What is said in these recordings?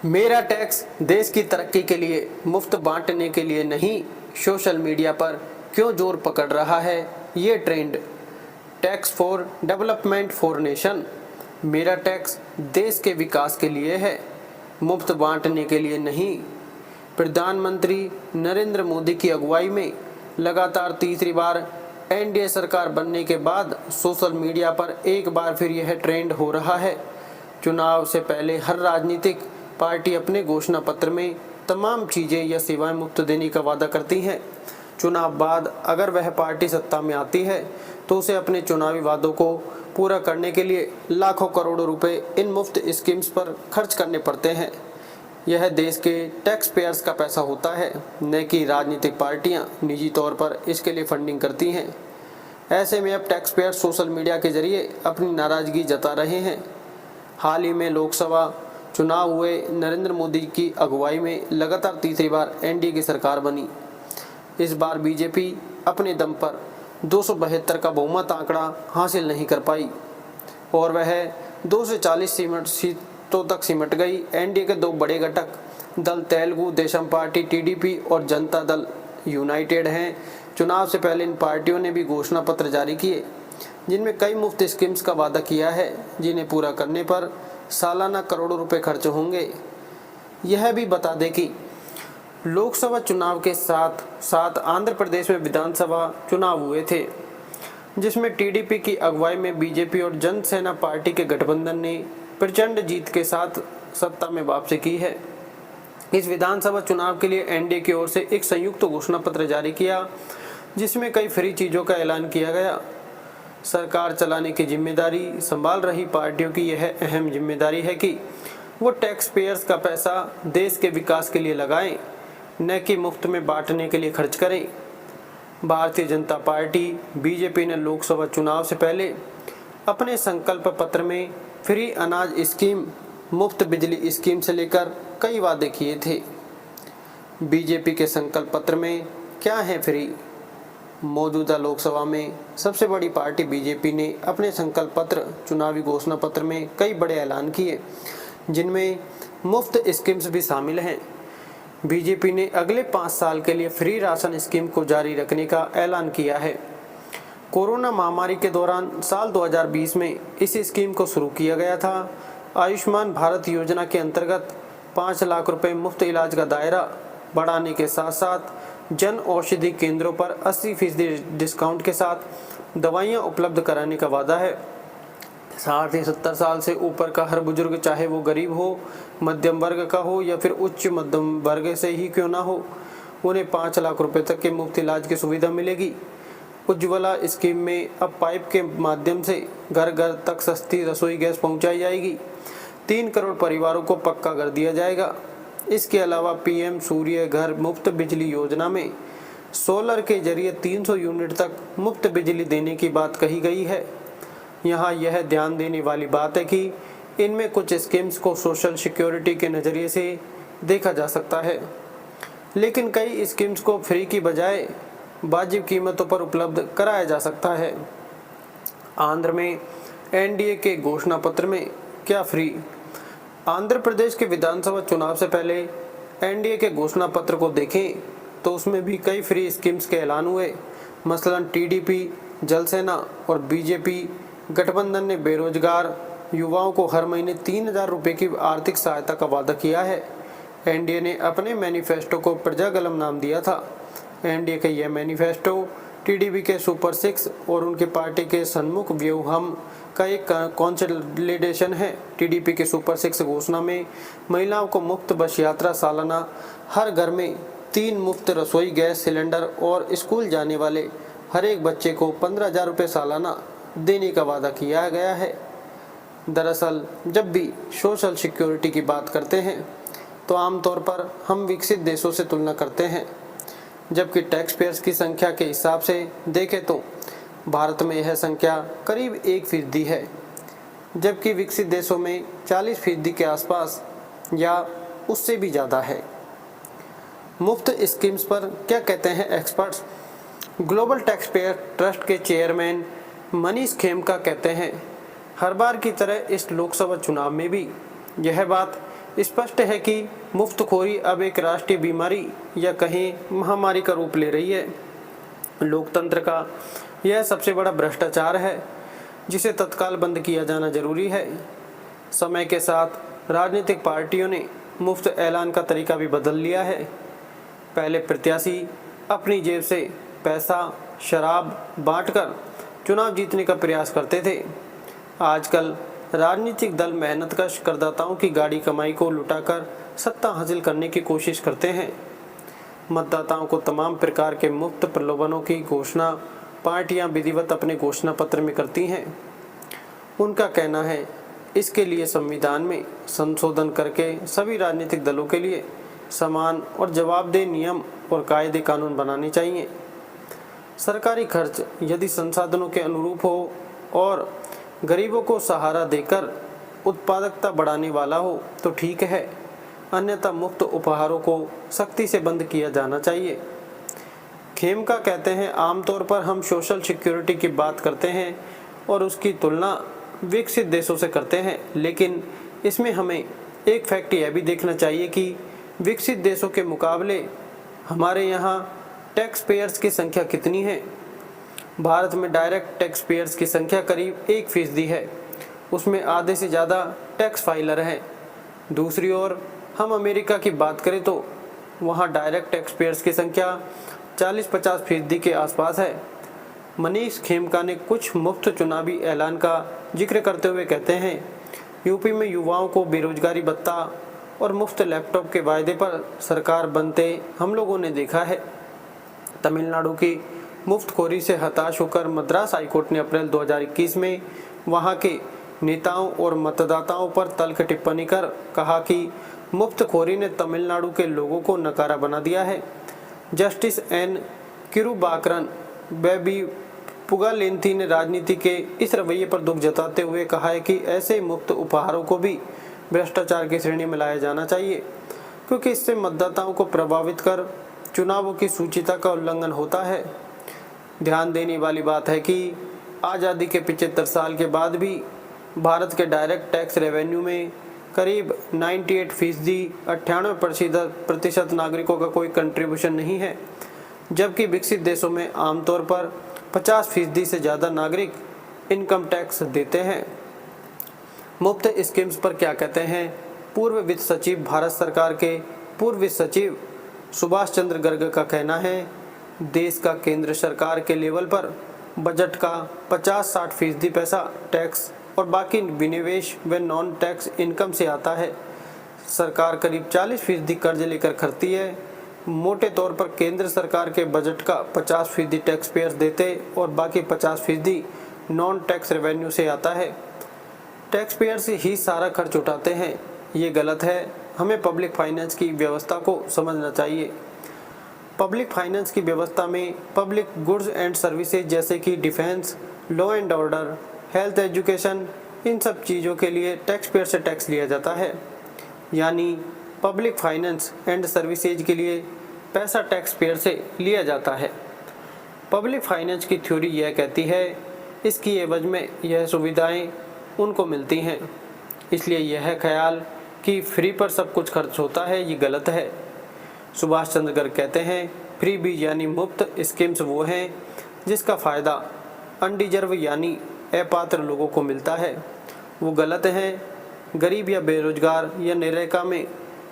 मेरा टैक्स देश की तरक्की के लिए, मुफ्त बांटने के लिए नहीं। सोशल मीडिया पर क्यों जोर पकड़ रहा है ये trend? Tax for development for nation. मेरा टैक्स देश के विकास के लिए है, मुफ्त बांटने के लिए नहीं। प्रधानमंत्री नरेंद्र मोदी की अगुवाई में लगातार तीसरी बार एनडीए सरकार बनने के बाद सोशल मीडिया पर एक बार फिर यह ट्रेंड हो रहा है। चुनाव से पहले हर राजनीतिक पार्टी अपने घोषणा पत्र में तमाम चीज़ें या सेवाएं मुफ्त देने का वादा करती हैं। चुनाव बाद अगर वह पार्टी सत्ता में आती है तो उसे अपने चुनावी वादों को पूरा करने के लिए लाखों करोड़ों रुपए इन मुफ्त स्कीम्स पर खर्च करने पड़ते हैं। यह देश के टैक्स पेयर्स का पैसा होता है, न कि राजनीतिक पार्टियां निजी तौर पर इसके लिए फंडिंग करती हैं। ऐसे में अब टैक्स पेयर सोशल मीडिया के जरिए अपनी नाराज़गी जता रहे हैं। हाल ही में लोकसभा चुनाव हुए, नरेंद्र मोदी की अगुवाई में लगातार तीसरी बार एनडीए की सरकार बनी। इस बार बीजेपी अपने दम पर 272 का बहुमत आंकड़ा हासिल नहीं कर पाई और वह 2 से 40 सीटों तक सिमट गई। एनडीए के दो बड़े घटक दल तेलुगु देशम पार्टी टीडीपी और जनता दल यूनाइटेड हैं। चुनाव से पहले इन पार्टियों ने भी घोषणा पत्र जारी किए जिनमें कई मुफ्त स्कीम्स का वादा किया है, जिन्हें पूरा करने पर सालाना करोड़ों रुपए खर्च होंगे। यह भी बता दें कि लोकसभा चुनाव के साथ साथ आंध्र प्रदेश में विधानसभा चुनाव हुए थे, जिसमें टीडीपी की अगुवाई में बीजेपी और जनसेना पार्टी के गठबंधन ने प्रचंड जीत के साथ सत्ता में वापसी की है। इस विधानसभा चुनाव के लिए एनडीए की ओर से एक संयुक्त घोषणा पत्र जारी किया, जिसमें कई फ्री चीज़ों का ऐलान किया गया। सरकार चलाने की जिम्मेदारी संभाल रही पार्टियों की यह अहम जिम्मेदारी है कि वो टैक्स पेयर्स का पैसा देश के विकास के लिए लगाएं, न कि मुफ्त में बांटने के लिए खर्च करें। भारतीय जनता पार्टी बीजेपी ने लोकसभा चुनाव से पहले अपने संकल्प पत्र में फ्री अनाज स्कीम, मुफ्त बिजली स्कीम से लेकर कई वादे किए थे। बीजेपी के संकल्प पत्र में क्या है फ्री? मौजूदा लोकसभा में सबसे बड़ी पार्टी बीजेपी ने अपने संकल्प पत्र, चुनावी घोषणा पत्र में कई बड़े ऐलान किए, जिनमें मुफ्त स्कीम्स भी शामिल हैं। बीजेपी ने अगले 5 साल के लिए फ्री राशन स्कीम को जारी रखने का ऐलान किया है। कोरोना महामारी के दौरान साल 2020 में इस स्कीम को शुरू किया गया था। आयुष्मान भारत योजना के अंतर्गत 5 लाख रुपए मुफ्त इलाज का दायरा बढ़ाने के साथ साथ जन औषधि केंद्रों पर 80% डिस्काउंट के साथ दवाइयां उपलब्ध कराने का वादा है। साथ ही 70 साल से ऊपर का हर बुजुर्ग, चाहे वो गरीब हो, मध्यम वर्ग का हो या फिर उच्च मध्यम वर्ग से ही क्यों ना हो, उन्हें 5 लाख रुपए तक के मुफ्त इलाज की सुविधा मिलेगी। उज्ज्वला स्कीम में अब पाइप के माध्यम से घर घर तक सस्ती रसोई गैस पहुंचाई जाएगी। 3 करोड़ परिवारों को पक्का कर दिया जाएगा। इसके अलावा पीएम सूर्य घर मुफ्त बिजली योजना में सोलर के जरिए 300 यूनिट तक मुफ्त बिजली देने की बात कही गई है। यहाँ यह ध्यान देने वाली बात है कि इनमें कुछ स्कीम्स को सोशल सिक्योरिटी के नज़रिए से देखा जा सकता है, लेकिन कई स्कीम्स को फ्री की बजाय वाजिब कीमतों पर उपलब्ध कराया जा सकता है। आंध्र में एनडीए के घोषणा पत्र में क्या फ्री? आंध्र प्रदेश के विधानसभा चुनाव से पहले एनडीए के घोषणा पत्र को देखें तो उसमें भी कई फ्री स्कीम्स के ऐलान हुए। मसलन टीडीपी, जलसेना और बीजेपी गठबंधन ने बेरोजगार युवाओं को हर महीने 3,000 रुपये की आर्थिक सहायता का वादा किया है। एनडीए ने अपने मैनिफेस्टो को प्रजागलम नाम दिया था। एनडीए के यह मैनिफेस्टो टीडीपी के सुपर 6 और उनकी पार्टी के सन्मुख व्यूहम का एक कंसोलिडेशन है। टीडीपी के सुपर 6 घोषणा में महिलाओं को मुफ्त बस यात्रा, सालाना हर घर में 3 मुफ्त रसोई गैस सिलेंडर और स्कूल जाने वाले हर एक बच्चे को 15,000 रुपये सालाना देने का वादा किया गया है। दरअसल जब भी सोशल सिक्योरिटी की बात करते हैं तो आमतौर पर हम विकसित देशों से तुलना करते हैं, जबकि टैक्स पेयर्स की संख्या के हिसाब से देखें तो भारत में यह संख्या करीब 1% है, जबकि विकसित देशों में 40% के आसपास या उससे भी ज़्यादा है। मुफ्त स्कीम्स पर क्या कहते हैं experts? Global tax payer trust के चेयरमैन मनीष खेमका कहते हैं, हर बार की तरह इस लोकसभा चुनाव में भी यह बात स्पष्ट है कि मुफ्तखोरी अब एक राष्ट्रीय बीमारी या कहें महामारी का रूप ले रही है। लोकतंत्र का यह सबसे बड़ा भ्रष्टाचार है जिसे तत्काल बंद किया जाना जरूरी है। समय के साथ राजनीतिक पार्टियों ने मुफ्त ऐलान का तरीका भी बदल लिया है। पहले प्रत्याशी अपनी जेब से पैसा शराब बांटकर चुनाव जीतने का प्रयास करते थे। आजकल राजनीतिक दल मेहनतकश करदाताओं की गाड़ी कमाई को लुटाकर सत्ता हासिल करने की कोशिश करते हैं। मतदाताओं को तमाम प्रकार के मुफ्त प्रलोभनों की घोषणा पार्टियां विधिवत अपने घोषणा पत्र में करती हैं। उनका कहना है इसके लिए संविधान में संशोधन करके सभी राजनीतिक दलों के लिए समान और जवाबदेह नियम और कायदे कानून बनाने चाहिए। सरकारी खर्च यदि संसाधनों के अनुरूप हो और गरीबों को सहारा देकर उत्पादकता बढ़ाने वाला हो तो ठीक है, अन्यथा मुफ्त उपहारों को सख्ती से बंद किया जाना चाहिए। खेमका कहते हैं आमतौर पर हम सोशल सिक्योरिटी की बात करते हैं और उसकी तुलना विकसित देशों से करते हैं, लेकिन इसमें हमें एक फैक्ट यह भी देखना चाहिए कि विकसित देशों के मुकाबले हमारे यहाँ टैक्स पेयर्स की संख्या कितनी है। भारत में डायरेक्ट टैक्स पेयर्स की संख्या करीब 1% है, उसमें आधे से ज़्यादा टैक्स फाइलर हैं। दूसरी ओर हम अमेरिका की बात करें तो वहाँ डायरेक्ट टैक्स पेयर्स की संख्या 40-50% के आसपास है। मनीष खेमका ने कुछ मुफ्त चुनावी ऐलान का जिक्र करते हुए कहते हैं यूपी में युवाओं को बेरोजगारी भत्ता और मुफ्त लैपटॉप के वायदे पर सरकार बनते हम लोगों ने देखा है। तमिलनाडु की मुफ्तखोरी से हताश होकर मद्रास हाईकोर्ट ने अप्रैल 2021 में वहां के नेताओं और मतदाताओं पर तल्ख टिप्पणी कर कहा कि मुफ्तखोरी ने तमिलनाडु के लोगों को नकारा बना दिया है। जस्टिस एन किरुबाकरन बेबी पुगालेंथी ने राजनीति के इस रवैये पर दुख जताते हुए कहा है कि ऐसे मुफ्त उपहारों को भी भ्रष्टाचार की श्रेणी में लाया जाना चाहिए, क्योंकि इससे मतदाताओं को प्रभावित कर चुनावों की सूचिता का उल्लंघन होता है। ध्यान देने वाली बात है कि आज़ादी के 75 साल के बाद भी भारत के डायरेक्ट टैक्स रेवेन्यू में करीब 98%, 98% नागरिकों का कोई कंट्रीब्यूशन नहीं है, जबकि विकसित देशों में आमतौर पर 50% से ज़्यादा नागरिक इनकम टैक्स देते हैं। मुफ्त स्कीम्स पर क्या कहते हैं पूर्व वित्त सचिव भारत सरकार के पूर्व वित्त सचिव सुभाष चंद्र गर्ग का कहना है देश का केंद्र सरकार के लेवल पर बजट का 50-60% पैसा टैक्स और बाकी विनिवेश व नॉन टैक्स इनकम से आता है। सरकार करीब 40% कर्ज लेकर खर्चती है। मोटे तौर पर केंद्र सरकार के बजट का 50% टैक्स पेयर्स देते और बाकी 50% नॉन टैक्स रेवेन्यू से आता है। टैक्स पेयर्स ही सारा खर्च उठाते हैं, ये गलत है। हमें पब्लिक फाइनेंस की व्यवस्था को समझना चाहिए। पब्लिक फाइनेंस की व्यवस्था में पब्लिक गुड्स एंड सर्विसेज जैसे कि defence, law and order, health, education, इन सब चीज़ों के लिए टैक्स पेयर से टैक्स लिया जाता है। यानी पब्लिक फाइनेंस एंड सर्विसेज के लिए पैसा टैक्स पेयर से लिया जाता है। पब्लिक फाइनेंस की थ्योरी यह कहती है इसकी एवज में यह सुविधाएं उनको मिलती हैं, इसलिए यह ख्याल कि फ्री पर सब कुछ खर्च होता है ये गलत है। सुभाष चंद्र गर्ग कहते हैं फ्री बीज यानी मुफ्त स्कीम्स वो हैं जिसका फ़ायदा अनडिजर्व यानी अपात्र लोगों को मिलता है, वो गलत हैं। गरीब या बेरोजगार या निरेगा में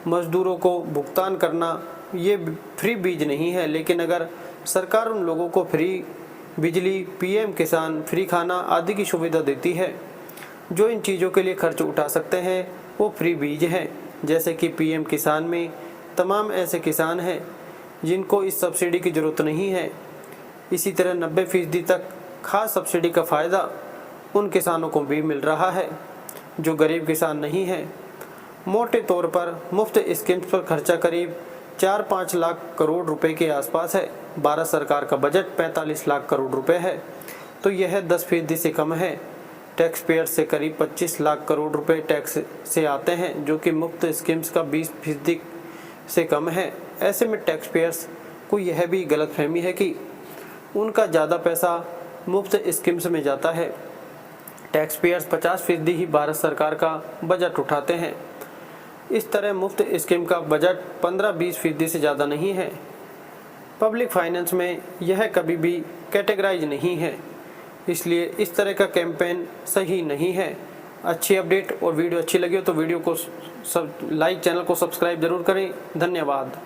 मजदूरों को भुगतान करना ये फ्री बीज नहीं है, लेकिन अगर सरकार उन लोगों को फ्री बिजली, पीएम किसान, फ्री खाना आदि की सुविधा देती है जो इन चीज़ों के लिए खर्च उठा सकते हैं, वो फ्री बीज हैं। जैसे कि पीएम किसान में तमाम ऐसे किसान हैं जिनको इस सब्सिडी की ज़रूरत नहीं है। इसी तरह 90% तक खास सब्सिडी का फ़ायदा उन किसानों को भी मिल रहा है जो गरीब किसान नहीं हैं। मोटे तौर पर मुफ्त स्कीम्स पर खर्चा करीब 4-5 लाख करोड़ रुपए के आसपास है। भारत सरकार का बजट 45 लाख करोड़ रुपए है, तो यह 10% से कम है। टैक्स पेयर से करीब 25 लाख करोड़ रुपए टैक्स से आते हैं, जो कि मुफ्त स्कीम्स का 20% से कम है। ऐसे में टैक्स पेयर्स को यह भी गलतफहमी है कि उनका ज़्यादा पैसा मुफ्त स्कीम्स में जाता है। टैक्स पेयर्स 50% ही भारत सरकार का बजट उठाते हैं। इस तरह मुफ्त स्कीम का बजट 15-20% से ज़्यादा नहीं है। पब्लिक फाइनेंस में यह कभी भी कैटेगराइज नहीं है, इसलिए इस तरह का कैंपेन सही नहीं है। अच्छी अपडेट और वीडियो अच्छी लगी हो तो वीडियो को लाइक, चैनल को सब्सक्राइब जरूर करें। धन्यवाद।